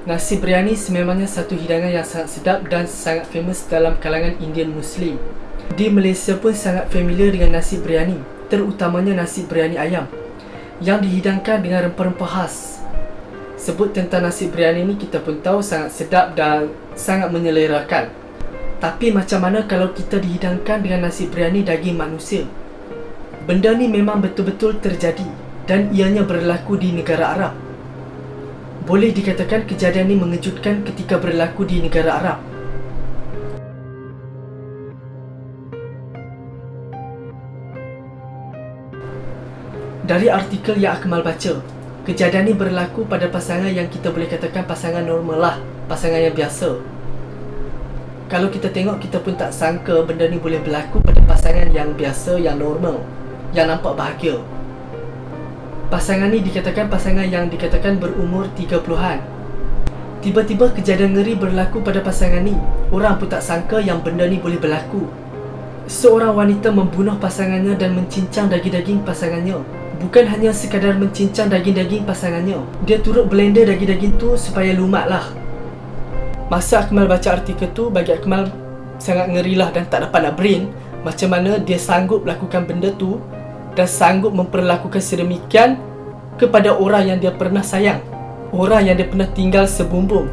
Nasi biryani sememangnya satu hidangan yang sangat sedap dan sangat famous dalam kalangan Indian Muslim. Di Malaysia pun sangat familiar dengan nasi biryani, terutamanya nasi biryani ayam yang dihidangkan dengan rempah-rempah khas. Sebut tentang nasi biryani ni kita pun tahu sangat sedap dan sangat menyelerakan. Tapi macam mana kalau kita dihidangkan dengan nasi biryani daging manusia? Benda ni memang betul-betul terjadi dan ianya berlaku di negara Arab. Boleh dikatakan kejadian ini mengejutkan ketika berlaku di negara Arab. Dari artikel yang Akmal baca, kejadian ini berlaku pada pasangan yang kita boleh katakan pasangan normal lah, pasangan yang biasa. Kalau kita tengok, kita pun tak sangka benda ni boleh berlaku pada pasangan yang biasa, yang normal, yang nampak bahagia. Pasangan ni dikatakan pasangan yang dikatakan berumur 30-an. Tiba-tiba kejadian ngeri berlaku pada pasangan ni. Orang pun tak sangka yang benda ni boleh berlaku. Seorang wanita membunuh pasangannya dan mencincang daging-daging pasangannya. Bukan hanya sekadar mencincang daging-daging pasangannya, dia turut blender daging-daging tu supaya lumat lah. Masa Akmal baca artikel tu, bagi Akmal sangat ngerilah dan tak dapat nak brain macam mana dia sanggup lakukan benda tu dan sanggup memperlakukan sedemikian kepada orang yang dia pernah sayang, orang yang dia pernah tinggal sebumbung.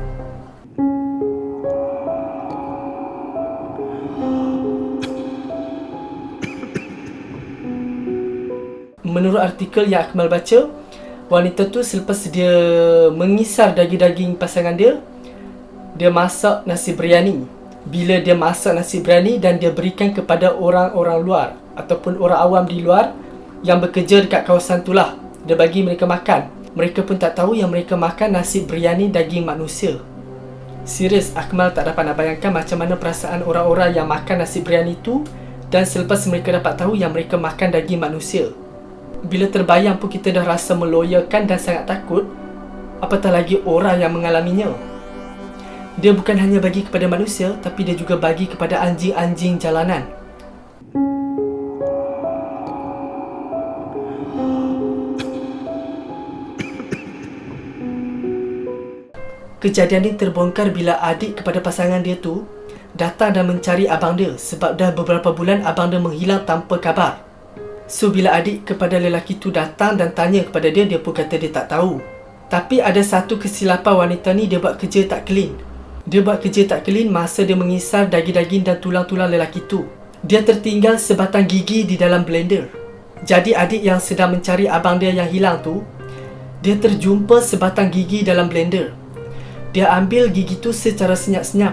Menurut artikel yang Akmal baca, wanita tu selepas dia mengisar daging-daging pasangan dia, dia masak nasi biryani. Bila dia masak nasi biryani dan dia berikan kepada orang-orang luar ataupun orang awam di luar yang bekerja dekat kawasan tu lah, dia bagi mereka makan. Mereka pun tak tahu yang mereka makan nasi biryani daging manusia. Serius, Akmal tak dapat nak bayangkan macam mana perasaan orang-orang yang makan nasi biryani tu dan selepas mereka dapat tahu yang mereka makan daging manusia. Bila terbayang pun kita dah rasa meloyakan dan sangat takut, apatah lagi orang yang mengalaminya. Dia bukan hanya bagi kepada manusia, tapi dia juga bagi kepada anjing-anjing jalanan. Kejadian ini terbongkar bila adik kepada pasangan dia tu datang dan mencari abang dia sebab dah beberapa bulan abang dia menghilang tanpa kabar. So bila adik kepada lelaki tu datang dan tanya kepada dia, dia pun kata dia tak tahu. Tapi ada satu kesilapan wanita ni, dia buat kerja tak clean. Dia buat kerja tak clean masa dia mengisar daging-daging dan tulang-tulang lelaki tu. Dia tertinggal sebatang gigi di dalam blender. Jadi adik yang sedang mencari abang dia yang hilang tu, dia terjumpa sebatang gigi dalam blender. Dia ambil gigi tu secara senyap-senyap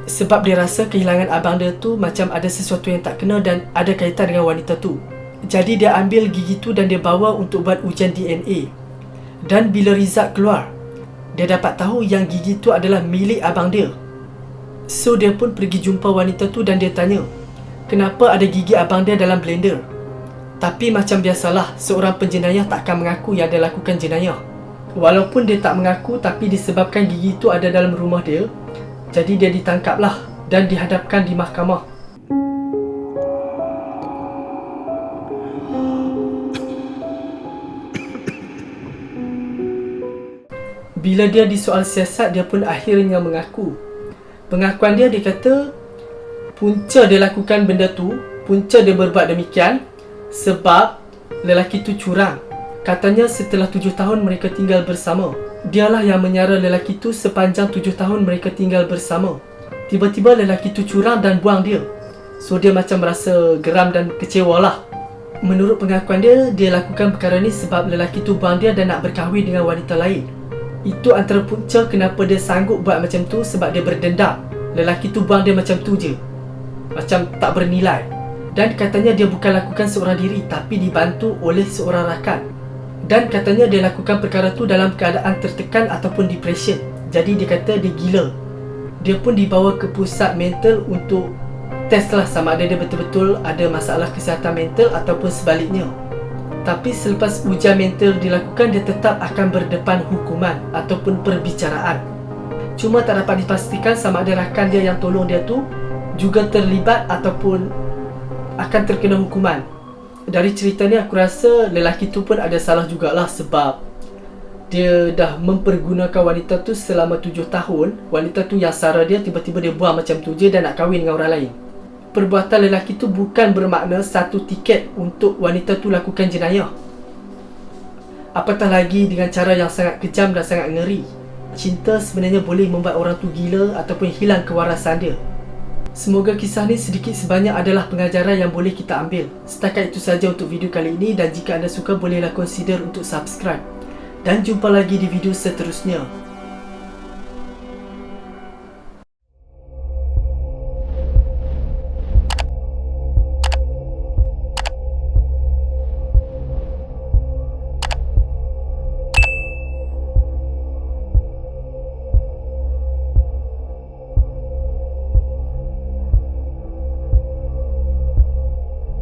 sebab dia rasa kehilangan abang dia tu macam ada sesuatu yang tak kena dan ada kaitan dengan wanita tu. Jadi dia ambil gigi tu dan dia bawa untuk buat ujian DNA. Dan bila result keluar, dia dapat tahu yang gigi tu adalah milik abang dia. So dia pun pergi jumpa wanita tu dan dia tanya, kenapa ada gigi abang dia dalam blender? Tapi macam biasalah, seorang penjenayah takkan mengaku yang dia lakukan jenayah. Walaupun dia tak mengaku, tapi disebabkan gigi tu ada dalam rumah dia, jadi dia ditangkaplah dan dihadapkan di mahkamah. Bila dia disoal siasat, dia pun akhirnya mengaku. Pengakuan dia, dia kata punca dia lakukan benda tu, punca dia berbuat demikian sebab lelaki tu curang. Katanya setelah 7 tahun mereka tinggal bersama, dialah yang menyara lelaki tu sepanjang 7 tahun mereka tinggal bersama. Tiba-tiba lelaki tu curang dan buang dia. So dia macam merasa geram dan kecewa lah. Menurut pengakuan dia, dia lakukan perkara ni sebab lelaki tu buang dia dan nak berkahwin dengan wanita lain. Itu antara punca kenapa dia sanggup buat macam tu, sebab dia berdendam. Lelaki tu buang dia macam tu je, macam tak bernilai. Dan katanya dia bukan lakukan seorang diri, tapi dibantu oleh seorang rakan. Dan katanya dia lakukan perkara tu dalam keadaan tertekan ataupun depression. Jadi dia kata dia gila. Dia pun dibawa ke pusat mental untuk test lah sama ada dia betul-betul ada masalah kesihatan mental ataupun sebaliknya. Tapi selepas ujian mental dilakukan, dia tetap akan berdepan hukuman ataupun perbicaraan. Cuma tak dapat dipastikan sama ada rakan dia yang tolong dia tu juga terlibat ataupun akan terkena hukuman. Dari cerita ni aku rasa lelaki tu pun ada salah jugalah sebab dia dah mempergunakan wanita tu selama 7 tahun. Wanita tu yang sara dia, tiba-tiba dia buang macam tu je dan nak kahwin dengan orang lain. Perbuatan lelaki tu bukan bermakna satu tiket untuk wanita tu lakukan jenayah. Apatah lagi dengan cara yang sangat kejam dan sangat ngeri. Cinta sebenarnya boleh membuat orang tu gila ataupun hilang kewarasan dia. Semoga kisah ni sedikit sebanyak adalah pengajaran yang boleh kita ambil. Setakat itu saja untuk video kali ini, dan jika anda suka bolehlah consider untuk subscribe. Dan jumpa lagi di video seterusnya.